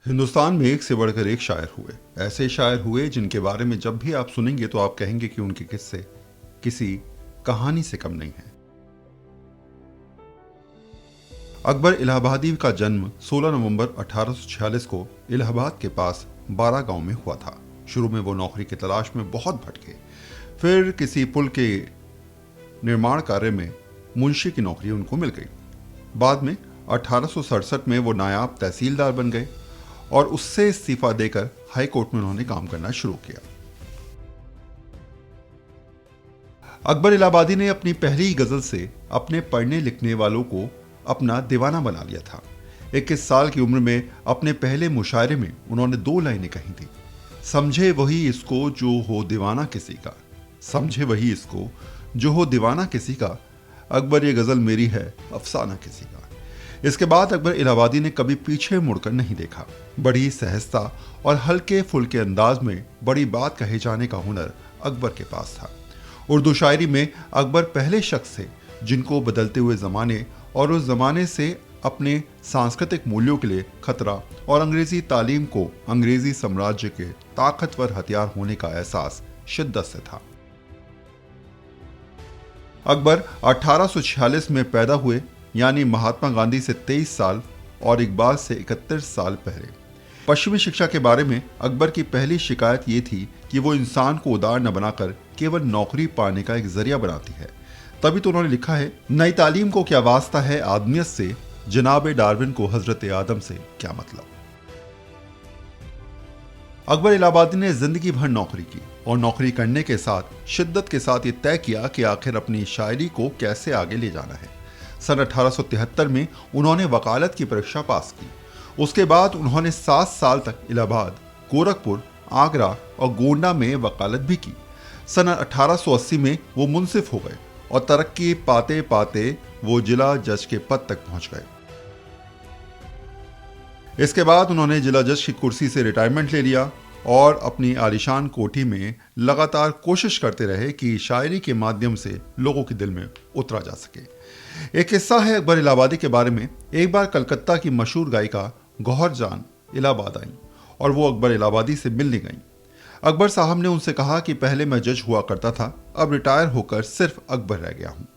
हिंदुस्तान में एक से बढ़कर एक शायर हुए। ऐसे शायर हुए जिनके बारे में जब भी आप सुनेंगे तो आप कहेंगे कि उनके किस्से किसी कहानी से कम नहीं है। अकबर इलाहाबादी का जन्म 16 नवंबर 1846 को इलाहाबाद के पास बारा गांव में हुआ था। शुरू में वो नौकरी की तलाश में बहुत भटके। फिर किसी पुल के निर्माण कार्य में मुंशी की नौकरी उनको मिल गई। बाद में 1867 में वो नायाब तहसीलदार बन गए और उससे इस्तीफा देकर हाई कोर्ट में उन्होंने काम करना शुरू किया। अकबर इलाहाबादी ने अपनी पहली गजल से अपने पढ़ने लिखने वालों को अपना दीवाना बना लिया था। 21 साल की उम्र में अपने पहले मुशायरे में उन्होंने 2 लाइनें कही थी। समझे वही इसको जो हो दीवाना किसी का, समझे वही इसको जो हो दीवाना किसी का, अकबर ये गजल मेरी है अफसाना किसी का। इसके बाद अकबर इलाहाबादी ने कभी पीछे मुड़कर नहीं देखा। बड़ी सहजता और हल्के फुल्के अंदाज में बड़ी बात कहे जाने का हुनर अकबर के पास था। उर्दू शायरी में अकबर पहले शख्स थे जिनको बदलते हुए ज़माने और उस ज़माने से अपने सांस्कृतिक मूल्यों के लिए खतरा और अंग्रेजी तालीम को अंग्रेजी साम्राज्य के ताकतवर हथियार होने का एहसास शिद्दत से था। अकबर 1846 में पैदा हुए, यानी महात्मा गांधी से 23 साल और इकबाल से 31 साल पहले। पश्चिमी शिक्षा के बारे में अकबर की पहली शिकायत ये थी कि वो इंसान को उदार न बनाकर केवल नौकरी पाने का एक जरिया बनाती है। तभी तो उन्होंने लिखा है, नई तालीम को क्या वास्ता है आदमियत से, जनाब डार्विन को हजरत आदम से क्या मतलब। अकबर इलाहाबादी ने जिंदगी भर नौकरी की और नौकरी करने के साथ शिद्दत के साथ ये तय किया कि आखिर अपनी शायरी को कैसे आगे ले जाना है। सन 1873 में उन्होंने वकालत की परीक्षा पास की। उसके बाद उन्होंने 7 साल तक इलाहाबाद, गोरखपुर, आगरा और गोंडा में वकालत भी की। सन 1880 में वो मुंसिफ हो गए और तरक्की पाते पाते वो जिला जज के पद तक पहुंच गए। इसके बाद उन्होंने जिला जज की कुर्सी से रिटायरमेंट ले लिया और अपनी आलीशान कोठी में लगातार कोशिश करते रहे कि शायरी के माध्यम से लोगों के दिल में उतरा जा सके। एक किस्सा है अकबर इलाहाबादी के बारे में। एक बार कलकत्ता की मशहूर गायिका गौहर जान इलाहाबाद आई और वो अकबर इलाहाबादी से मिलने गई। अकबर साहब ने उनसे कहा कि पहले मैं जज हुआ करता था, अब रिटायर होकर सिर्फ अकबर रह गया हूँ।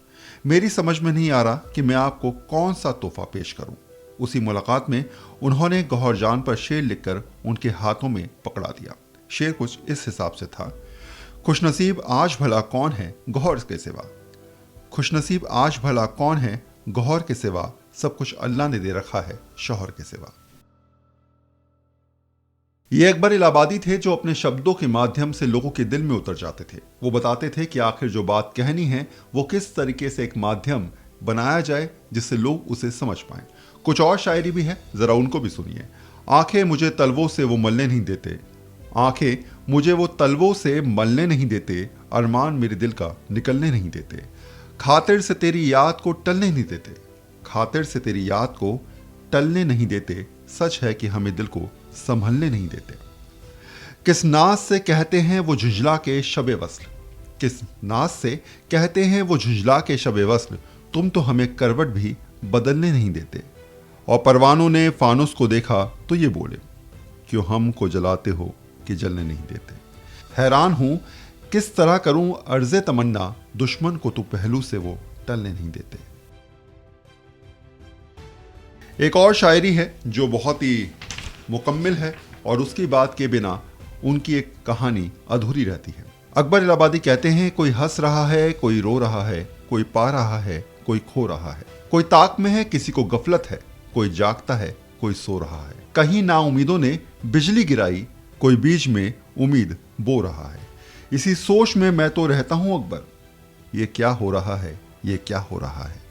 मेरी समझ में नहीं आ रहा कि मैं आपको कौन सा तोहफा पेश करूँ। उसी मुलाकात में उन्होंने गौहर जान पर शेर लिखकर उनके हाथों में पकड़ा दिया। शेर कुछ इस हिसाब से था, खुशनसीब आज भला कौन है गौहर के सिवा, खुशनसीब आज भला कौन है गौहर के सिवा, सब कुछ अल्लाह ने दे रखा है शौहर के सिवा। ये अकबर इलाहाबादी थे जो अपने शब्दों के माध्यम से लोगों के दिल में उतर जाते थे। वो बताते थे कि आखिर जो बात कहनी है वो किस तरीके से एक माध्यम बनाया जाए जिससे लोग उसे समझ पाएं। कुछ और शायरी भी है, जरा उनको भी सुनिए। आंखें मुझे तलवों से वो मलने नहीं देते, आंखें मुझे वो तलवों से मलने नहीं देते, अरमान मेरे दिल का निकलने नहीं देते, खातिर से तेरी याद को टलने नहीं देते, खातिर से तेरी याद को टलने नहीं देते, सच है कि हमें दिल को संभलने नहीं देते। किस नाज से कहते हैं वो झुंझला के शबे वस्ल, किस नाज से कहते हैं वो झुंझला के शबे वस्ल, तुम तो हमें करवट भी बदलने नहीं देते। और परवानों ने फानुस को देखा तो ये बोले, क्यों हमको जलाते हो कि जलने नहीं देते। हैरान हूं किस तरह करूं अर्ज़े तमन्ना, दुश्मन को तो पहलू से वो टलने नहीं देते। एक और शायरी है जो बहुत ही मुकम्मिल है और उसकी बात के बिना उनकी एक कहानी अधूरी रहती है। अकबर इलाहाबादी कहते हैं, कोई हंस रहा है, कोई रो रहा है, कोई पा रहा है, कोई खो रहा है, कोई ताक में है, किसी को गफलत है, कोई जागता है, कोई सो रहा है, कहीं ना उम्मीदों ने बिजली गिराई, कोई बीच में उम्मीद बो रहा है। इसी सोच में मैं तो रहता हूं अकबर, ये क्या हो रहा है, ये क्या हो रहा है,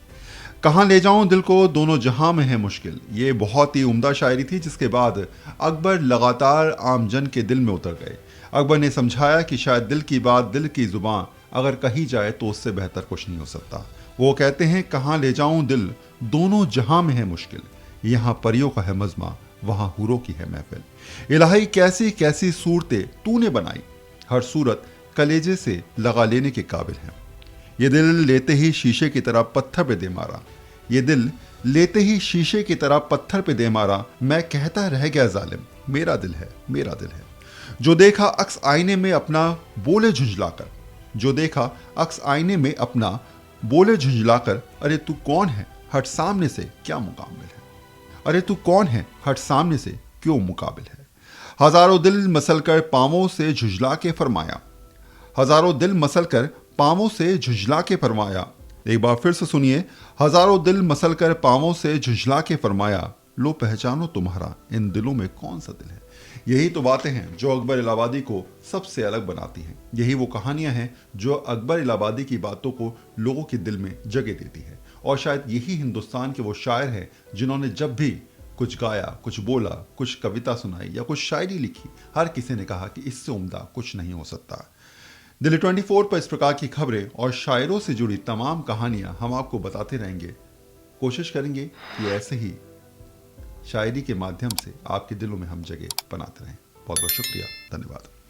कहां ले जाऊं दिल को, दोनों जहां में है मुश्किल। ये बहुत ही उम्दा शायरी थी जिसके बाद अकबर लगातार आमजन के दिल में उतर गए। अकबर ने समझाया कि शायद दिल की बात दिल की जुबान अगर कही जाए तो उससे बेहतर कुछ नहीं हो सकता। वो कहते हैं, कहां ले जाऊं दिल, दोनों जहां में है मुश्किल, यहां परियों का है मजमा, वहां हूरों की है महफिल। इलाही कैसी कैसी सूरतें तूने बनाई, हर सूरत कलेजे से लगा लेने के काबिल है। ये दिल लेते ही शीशे की तरह पत्थर पे दे मारा, ये दिल लेते ही शीशे की तरह पत्थर पे दे मारा, मैं कहता रह गया जालिम, मेरा दिल है, मेरा दिल है। जो देखा अक्स आईने में अपना, बोले झुंझलाकर, जो देखा अक्स आईने में अपना, बोले झुंझलाकर, अरे तू कौन है, हट सामने से क्या मुकाबिल है। अरे तू कौन है, हट सामने से क्यों मुकाबिल है। हजारों दिल मसल कर पांवों से झुंझला के फरमाया, हजारों दिल मसल कर पांवों से झुंझला के फरमाया। एक बार फिर से सुनिए, हजारों दिल मसल कर पांवों से झुंझला के फरमाया, लो पहचानो तुम्हारा इन दिलों में कौन सा दिल है। यही तो बातें हैं जो अकबर इलाहाबादी को सबसे अलग बनाती हैं। यही वो कहानियां हैं जो अकबर इलाहाबादी की बातों को लोगों के दिल में जगह देती है। और शायद यही हिंदुस्तान के वो शायर हैं जिन्होंने जब भी कुछ गाया, कुछ बोला, कुछ कविता सुनाई या कुछ शायरी लिखी, हर किसी ने कहा कि इससे उम्दा कुछ नहीं हो सकता। दिल्ली 24 पर इस प्रकार की खबरें और शायरों से जुड़ी तमाम कहानियां हम आपको बताते रहेंगे। कोशिश करेंगे कि ऐसे ही शायरी के माध्यम से आपके दिलों में हम जगह बनाते रहें। बहुत बहुत शुक्रिया, धन्यवाद।